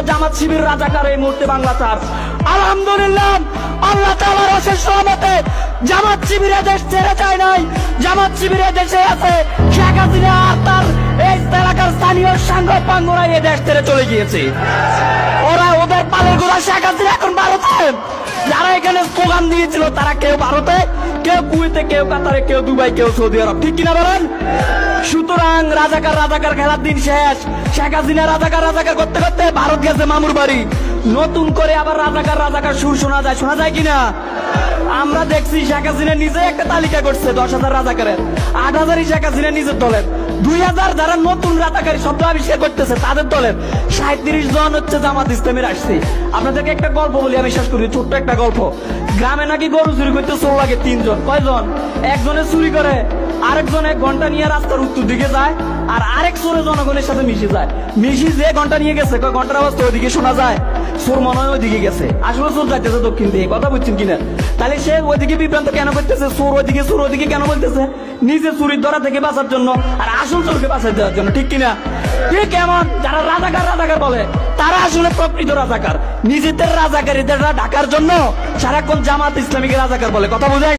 জামাত শিবির রাজাকার এই মুহূর্তে বাংলা চার্জ। আলহামদুলিল্লাহ, আল্লাহ তাআলার অশেষ রহমতে জামাত শিবির দেশ ছেড়ে যায় নাই। জামাত শিবির দেশে আছে। শেখ হাসিনা আর তার এই এলাকার স্থানীয় সাংঘ পাঙ্গরা এই দেশ ছেড়ে চলে গিয়েছে। ওরা ওদের পালের গোড়া শেখ হাসিনা এখন ভারতে। যারা এখানে স্লোগান দিয়েছিল তারা কেউ ভারতে, কেউ কুয়েতে, কেউ কাতারে, কেউ দুবাই, কেউ সৌদি আরব। ঠিক কিনা বলেন? সুতরাং রাজাকার রাজাকার খেলার দিন শেষ। শেখ হাসিনা রাজাকার রাজাকার করতে করতে ভারত গেছে মামুর বাড়ি। নতুন করে আবার রাজাকার রাজাকার সুর শোনা যায় কিনা? আমরা দেখছি শেখ হাসিনা নিজে একটা তালিকা করছে 10,000 রাজাকারের, 8,000ই শেখ হাসিনা নিজের দলের, 2,000 যারা নতুন রাজাকারী শব্দ আবিষ্কার করতেছে তাদের দলের, 37 জন হচ্ছে জামাত ইসলামের আসছে। আপনাদেরকে একটা গল্প বলি, আমি শেষ করি, ছোট্ট একটা গল্প। গ্রামে নাকি গরু চুরি করতে চোর লাগে 3 জন। কয়জন? একজনে চুরি করে, আরেকজন 1 ঘন্টা নিয়ে রাস্তার উত্তর দিকে যায়, আর আরেক চোরে জনগণের সাথে মিশে যায়। যে ঘন্টা নিয়ে গেছে, ঘন্টার আওয়াজ তো ওইদিকে শোনা যায়, চোর মনে হয় ওইদিকে গেছে, আসলে চোর যাইতেছে দক্ষিণ দিকে। কথা বুঝছেন কিনা? তাহলে সে ওইদিকে বিভ্রান্ত কেন করতেছে? চোর ওইদিকে কেন বলতেছে? নিজে চুরির ধরা থেকে বাঁচার জন্য, আর আসল চোরকে বাঁচাতে দেওয়ার জন্য। ঠিক কিনা? ঠিক এমন যারা রাজাকার রাজাকার বলে তারা আসলে প্রকৃত রাজাকার। নিজেদের রাজাকারীদের ঢাকার জন্য সারাক্ষণ জামাত ইসলামীকে রাজাকার বলে। কথা বুঝায়?